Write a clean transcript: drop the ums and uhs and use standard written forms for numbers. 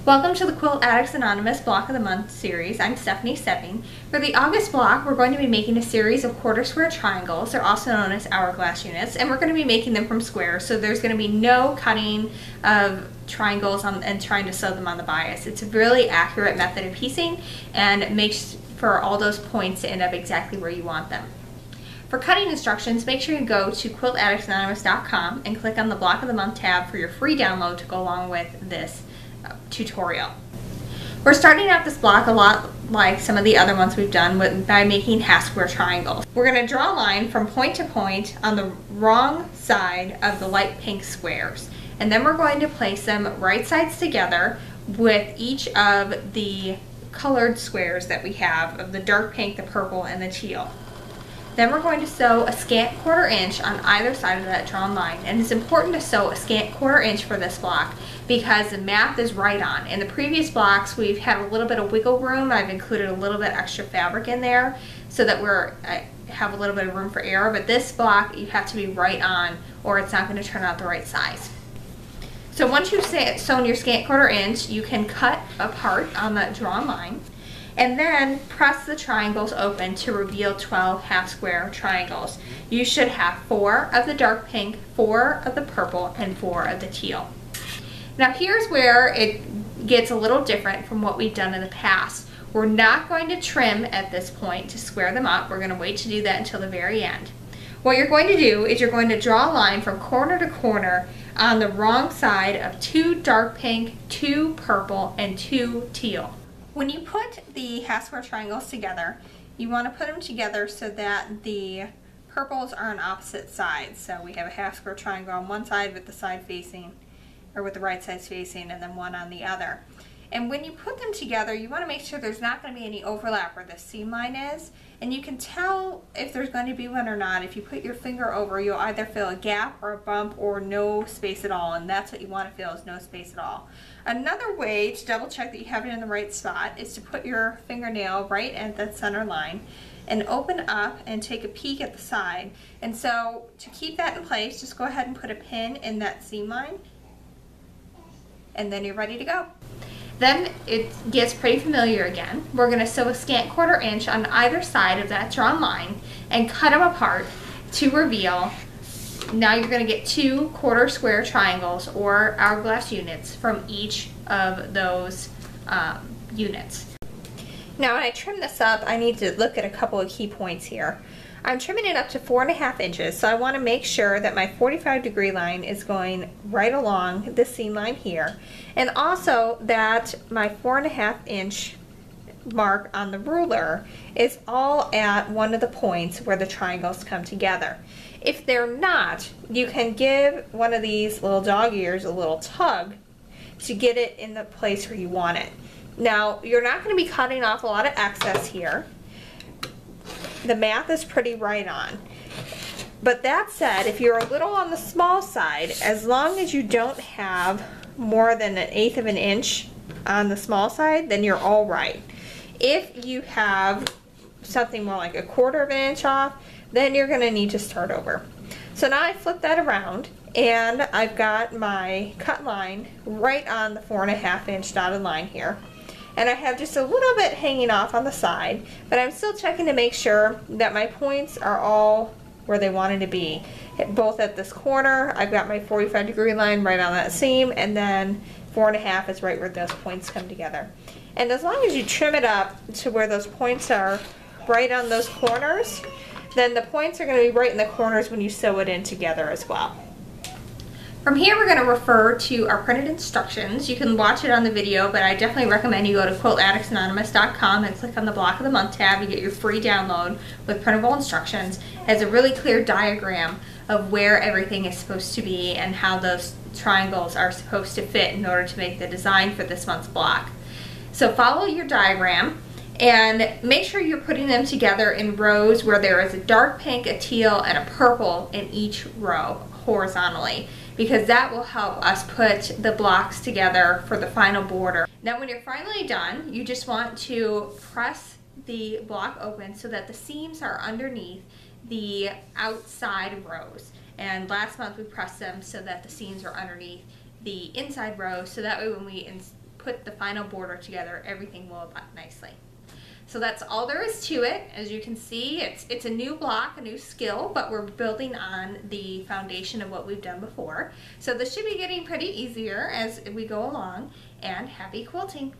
Welcome to the Quilt Addicts Anonymous Block of the Month series. I'm Stephanie Stepping. For the August block, we're going to be making a series of quarter square triangles. They're also known as hourglass units, and we're going to be making them from squares, so there's going to be no cutting of triangles and trying to sew them on the bias. It's a really accurate method of piecing and makes for all those points to end up exactly where you want them. For cutting instructions, make sure you go to quiltaddictsanonymous.com and click on the Block of the Month tab for your free download to go along with this tutorial. We're starting out this block a lot like some of the other ones we've done by making half square triangles. We're going to draw a line from point to point on the wrong side of the light pink squares, and then we're going to place them right sides together with each of the colored squares that we have of the dark pink, the purple, and the teal. Then we're going to sew a scant 1/4 inch on either side of that drawn line, and it's important to sew a scant 1/4 inch for this block because the math is right on. In the previous blocks we've had a little bit of wiggle room. I've included a little bit extra fabric in there so that I have a little bit of room for error, but this block you have to be right on or it's not going to turn out the right size. So once you've sewn your scant 1/4 inch, you can cut apart on that drawn line and then press the triangles open to reveal 12 half square triangles. You should have 4 of the dark pink, 4 of the purple, and 4 of the teal. Now here's where it gets a little different from what we've done in the past. We're not going to trim at this point to square them up. We're going to wait to do that until the very end. What you're going to do is you're going to draw a line from corner to corner on the wrong side of 2 dark pink, 2 purple, and 2 teal. When you put the half square triangles together, you want to put them together so that the purples are on opposite sides. So we have a half square triangle on one side with the side facing, or with the right side facing, and then one on the other. And when you put them together, you want to make sure there's not going to be any overlap where the seam line is. And you can tell if there's going to be one or not. If you put your finger over, you'll either feel a gap or a bump or no space at all. And that's what you want to feel, is no space at all. Another way to double check that you have it in the right spot is to put your fingernail right at that center line and open up and take a peek at the side. And so to keep that in place, just go ahead and put a pin in that seam line, and then you're ready to go. Then it gets pretty familiar again. We're going to sew a scant 1/4 inch on either side of that drawn line and cut them apart to reveal. Now you're going to get 2 quarter square triangles or hourglass units from each of those units. Now when I trim this up, I need to look at a couple of key points here. I'm trimming it up to 4.5 inches, so I want to make sure that my 45-degree line is going right along this seam line here, and also that my 4.5 inch mark on the ruler is all at one of the points where the triangles come together. If they're not, you can give one of these little dog ears a little tug to get it in the place where you want it. Now you're not going to be cutting off a lot of excess here. The math is pretty right on. But that said, if you're a little on the small side, as long as you don't have more than 1/8 of an inch on the small side, then you're all right. If you have something more like 1/4 of an inch off, then you're going to need to start over. So now I flip that around and I've got my cut line right on the 4.5 inch dotted line here. And I have just a little bit hanging off on the side, but I'm still checking to make sure that my points are all where they wanted to be. Both at this corner, I've got my 45-degree line right on that seam, and then 4.5 is right where those points come together. And as long as you trim it up to where those points are right on those corners, then the points are going to be right in the corners when you sew it in together as well. From here we're going to refer to our printed instructions. You can watch it on the video, but I definitely recommend you go to quiltaddictsanonymous.com and click on the Block of the Month tab. You get your free download with printable instructions. It has a really clear diagram of where everything is supposed to be and how those triangles are supposed to fit in order to make the design for this month's block. So follow your diagram and make sure you're putting them together in rows where there is a dark pink, a teal, and a purple in each row horizontally, because that will help us put the blocks together for the final border. Now when you're finally done, you just want to press the block open so that the seams are underneath the outside rows. And last month we pressed them so that the seams are underneath the inside rows, so that way when we put the final border together, everything will abut nicely. So that's all there is to it. As you can see, it's a new block, a new skill, but we're building on the foundation of what we've done before. So this should be getting pretty easier as we go along, and happy quilting.